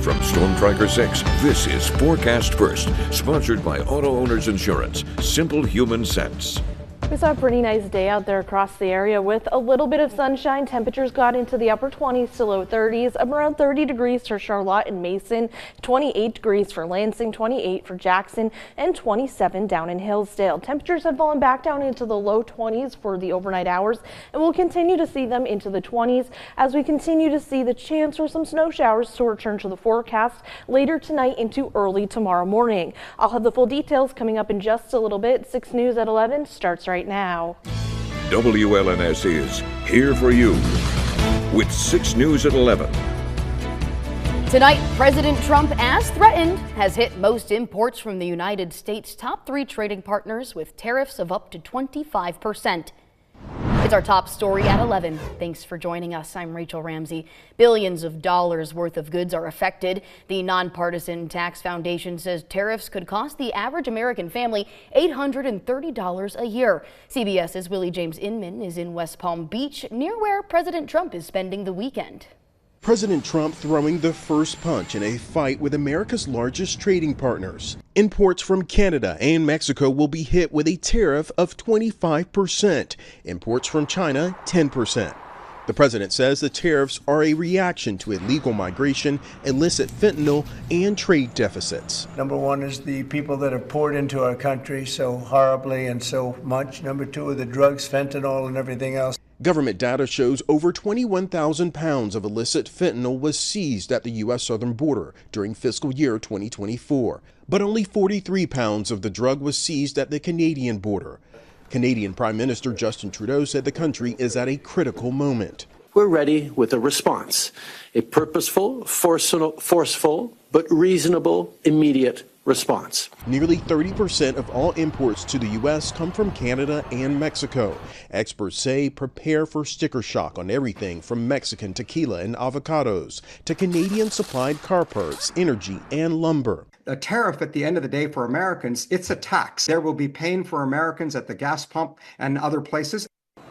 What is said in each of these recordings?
From Storm Tracker 6, this is Forecast First, sponsored by Auto Owners Insurance. Simple human sense. We saw a pretty nice day out there across the area with a little bit of sunshine. Temperatures got into the upper 20s to low 30s, around 30 degrees for Charlotte and Mason, 28 degrees for Lansing, 28 for Jackson, and 27 down in Hillsdale. Temperatures have fallen back down into the low 20s for the overnight hours, and we'll continue to see them into the 20s as we continue to see the chance for some snow showers to return to the forecast later tonight into early tomorrow morning. I'll have the full details coming up in just a little bit. 6 News at 11 starts right now. WLNS is here for you with 6 News at 11. Tonight, President Trump, as threatened, has hit most imports from the United States' top 3 trading partners with tariffs of up to 25%. It's our top story at 11. Thanks for joining us. I'm Rachel Ramsey. Billions of dollars worth of goods are affected. The Nonpartisan Tax Foundation says tariffs could cost the average American family $830 a year. CBS's Willie James Inman is in West Palm Beach, near where President Trump is spending the weekend. President Trump throwing the first punch in a fight with America's largest trading partners. Imports from Canada and Mexico will be hit with a tariff of 25%. Imports from China, 10%. The president says the tariffs are a reaction to illegal migration, illicit fentanyl, and trade deficits. Number one is the people that have poured into our country so horribly and so much. Number two are the drugs, fentanyl, and everything else. Government data shows over 21,000 pounds of illicit fentanyl was seized at the U.S. southern border during fiscal year 2024. But only 43 pounds of the drug was seized at the Canadian border. Canadian Prime Minister Justin Trudeau said the country is at a critical moment. We're ready with a response, a purposeful, forceful, but reasonable, immediate response. Nearly 30% of all imports to the U.S. come from Canada and Mexico. Experts say prepare for sticker shock on everything from Mexican tequila and avocados to Canadian supplied car parts, energy, and lumber. A tariff at the end of the day for Americans, it's a tax. There will be pain for Americans at the gas pump and other places.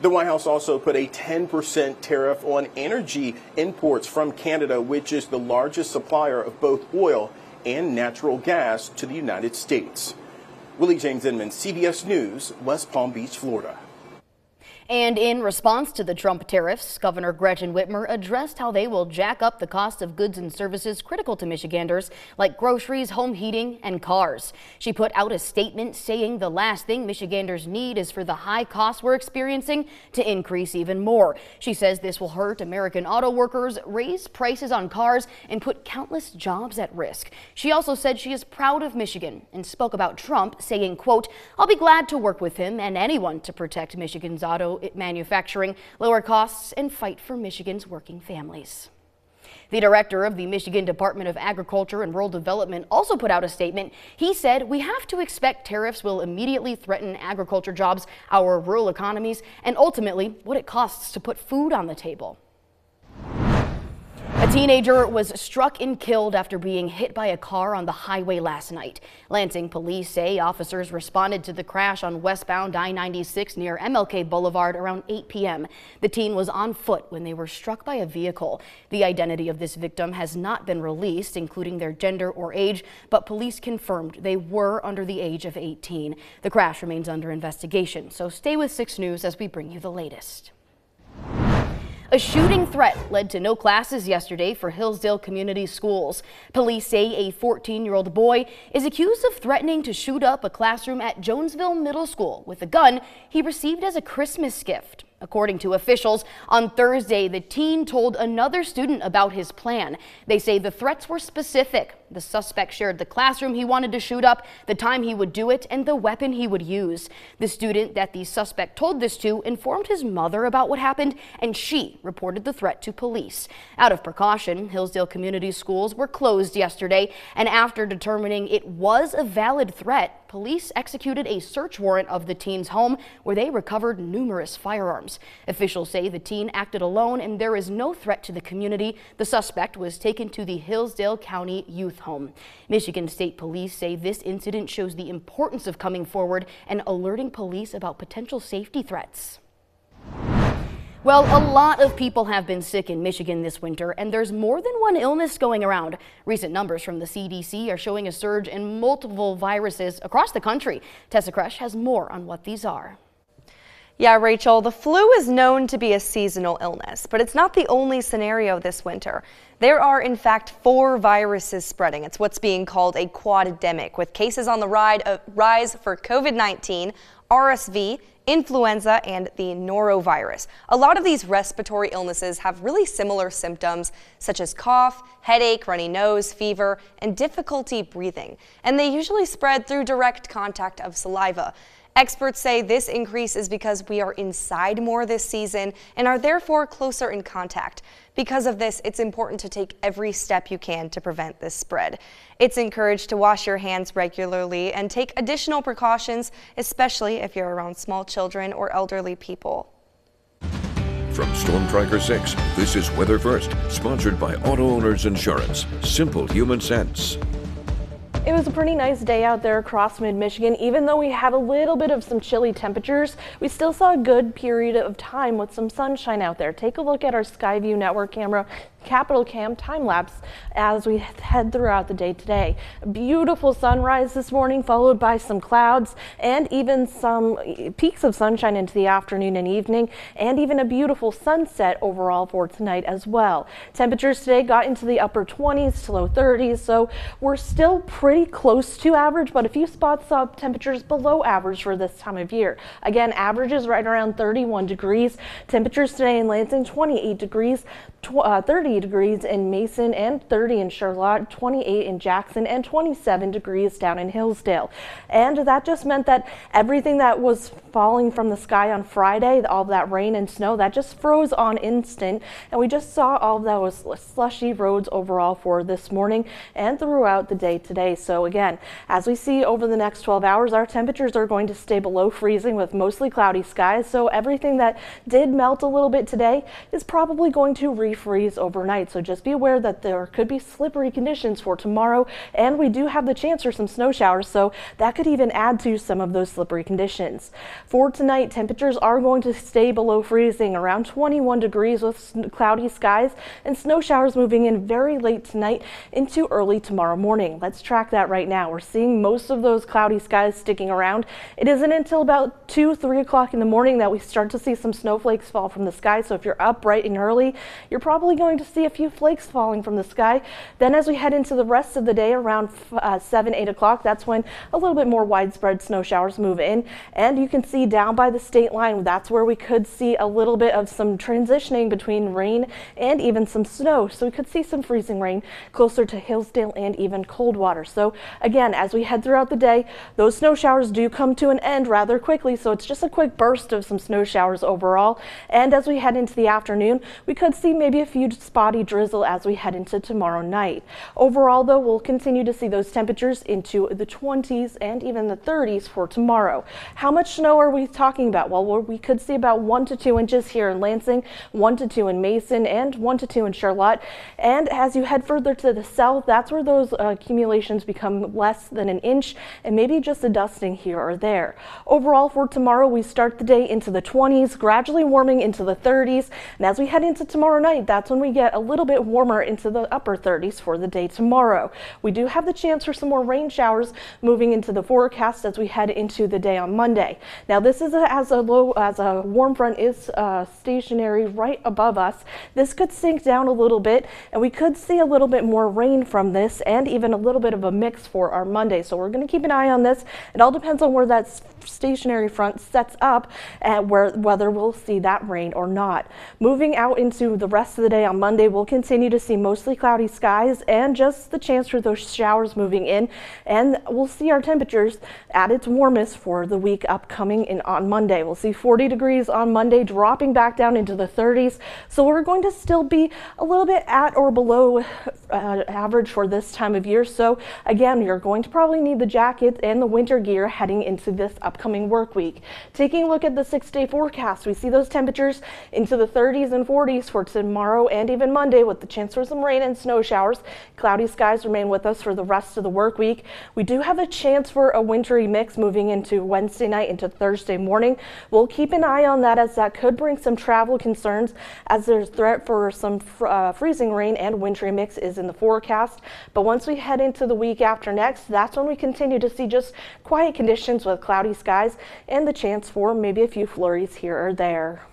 The White House also put a 10% tariff on energy imports from Canada, which is the largest supplier of both oil and natural gas to the United States. Willie James Inman, CBS News, West Palm Beach, Florida. And in response to the Trump tariffs, Governor Gretchen Whitmer addressed how they will jack up the cost of goods and services critical to Michiganders, like groceries, home heating, and cars. She put out a statement saying the last thing Michiganders need is for the high costs we're experiencing to increase even more. She says this will hurt American auto workers, raise prices on cars, and put countless jobs at risk. She also said she is proud of Michigan and spoke about Trump, saying, quote, "I'll be glad to work with him and anyone to protect Michigan's auto manufacturing, lower costs, and fight for Michigan's working families." The director of the Michigan Department of Agriculture and Rural Development also put out a statement. He said, "We have to expect tariffs will immediately threaten agriculture jobs, our rural economies, and ultimately what it costs to put food on the table." A teenager was struck and killed after being hit by a car on the highway last night. Lansing police say officers responded to the crash on westbound I-96 near MLK Boulevard around 8 p.m. The teen was on foot when they were struck by a vehicle. The identity of this victim has not been released, including their gender or age, but police confirmed they were under the age of 18. The crash remains under investigation, so stay with 6 News as we bring you the latest. A shooting threat led to no classes yesterday for Hillsdale Community Schools. Police say a 14-year-old boy is accused of threatening to shoot up a classroom at Jonesville Middle School with a gun he received as a Christmas gift. According to officials, on Thursday, the teen told another student about his plan. They say the threats were specific. The suspect shared the classroom he wanted to shoot up, the time he would do it, and the weapon he would use. The student that the suspect told this to informed his mother about what happened, and she reported the threat to police. Out of precaution, Hillsdale Community Schools were closed yesterday, and after determining it was a valid threat, police executed a search warrant of the teen's home where they recovered numerous firearms. Officials say the teen acted alone and there is no threat to the community. The suspect was taken to the Hillsdale County Youth Home. Michigan State Police say this incident shows the importance of coming forward and alerting police about potential safety threats. Well, a lot of people have been sick in Michigan this winter, and there's more than one illness going around. Recent numbers from the CDC are showing a surge in multiple viruses across the country. Tessa Kresh has more on what these are. Yeah, Rachel, the flu is known to be a seasonal illness, but it's not the only scenario this winter. There are, in fact, 4 viruses spreading. It's what's being called a quadendemic, with cases on the rise for COVID-19, RSV, influenza, and the norovirus. A lot of these respiratory illnesses have really similar symptoms, such as cough, headache, runny nose, fever, and difficulty breathing. And they usually spread through direct contact of saliva. Experts say this increase is because we are inside more this season and are therefore closer in contact. Because of this, it's important to take every step you can to prevent this spread. It's encouraged to wash your hands regularly and take additional precautions, especially if you're around small children or elderly people. From Storm Tracker 6, this is Weather First, sponsored by Auto Owners Insurance. Simple human sense. It was a pretty nice day out there across mid-Michigan. Even though we had a little bit of some chilly temperatures, we still saw a good period of time with some sunshine out there. Take a look at our Skyview network camera, Capital Cam time lapse as we head throughout the day today. A beautiful sunrise this morning, followed by some clouds and even some peaks of sunshine into the afternoon and evening, and even a beautiful sunset overall for tonight as well. Temperatures today got into the upper 20s to low 30s, so we're still pretty close to average, but a few spots saw temperatures below average for this time of year. Again, averages right around 31 degrees. Temperatures today in Lansing, 28 degrees, 30 degrees in Mason, and 30 in Charlotte, 28 in Jackson, and 27 degrees down in Hillsdale. And that just meant that everything that was falling from the sky on Friday, all of that rain and snow, that just froze on instant, and we just saw all of those slushy roads overall for this morning and throughout the day today. So again, as we see over the next 12 hours, our temperatures are going to stay below freezing with mostly cloudy skies, so everything that did melt a little bit today is probably going to refreeze overnight. So just be aware that there could be slippery conditions for tomorrow, and we do have the chance for some snow showers, so that could even add to some of those slippery conditions. For tonight, temperatures are going to stay below freezing, around 21 degrees with cloudy skies, and snow showers moving in very late tonight into early tomorrow morning. Let's track that right now. We're seeing most of those cloudy skies sticking around. It isn't until about 2-3 o'clock in the morning that we start to see some snowflakes fall from the sky, so if you're up bright and early, you're probably going to see a few flakes falling from the sky. Then as we head into the rest of the day around 7-8 o'clock, that's when a little bit more widespread snow showers move in, and you can see down by the state line, that's where we could see a little bit of some transitioning between rain and even some snow. So we could see some freezing rain closer to Hillsdale and even Coldwater. So again, as we head throughout the day, those snow showers do come to an end rather quickly, so it's just a quick burst of some snow showers overall. And as we head into the afternoon, we could see maybe a few spotty drizzle as we head into tomorrow night. Overall though, we'll continue to see those temperatures into the 20s and even the 30s for tomorrow. How much snow are we talking about? Well, we could see about 1 to 2 inches here in Lansing, 1 to 2 in Mason, and 1 to 2 in Charlotte. And as you head further to the south, that's where those accumulations become less than an inch and maybe just a dusting here or there. Overall for tomorrow, we start the day into the 20s, gradually warming into the 30s. And as we head into tomorrow night, that's when we get a little bit warmer into the upper 30s for the day tomorrow. We do have the chance for some more rain showers moving into the forecast as we head into the day on Monday. Now this is as a warm front is stationary right above us. This could sink down a little bit, and we could see a little bit more rain from this and even a little bit of a mix for our Monday. So we're going to keep an eye on this. It all depends on where that stationary front sets up and whether we'll see that rain or not. Moving out into the rest of the day on Monday, we'll continue to see mostly cloudy skies and just the chance for those showers moving in, and we'll see our temperatures at its warmest for the week upcoming on Monday. We'll see 40 degrees on Monday, dropping back down into the 30s. So we're going to still be a little bit at or below average for this time of year. So again, you're going to probably need the jacket and the winter gear heading into this upcoming work week. Taking a look at the 6-day forecast, we see those temperatures into the 30s and 40s for tomorrow and even even Monday with the chance for some rain and snow showers. Cloudy skies remain with us for the rest of the work week. We do have a chance for a wintry mix moving into Wednesday night into Thursday morning. We'll keep an eye on that as that could bring some travel concerns as there's threat for some freezing rain and wintry mix is in the forecast. But once we head into the week after next, that's when we continue to see just quiet conditions with cloudy skies and the chance for maybe a few flurries here or there.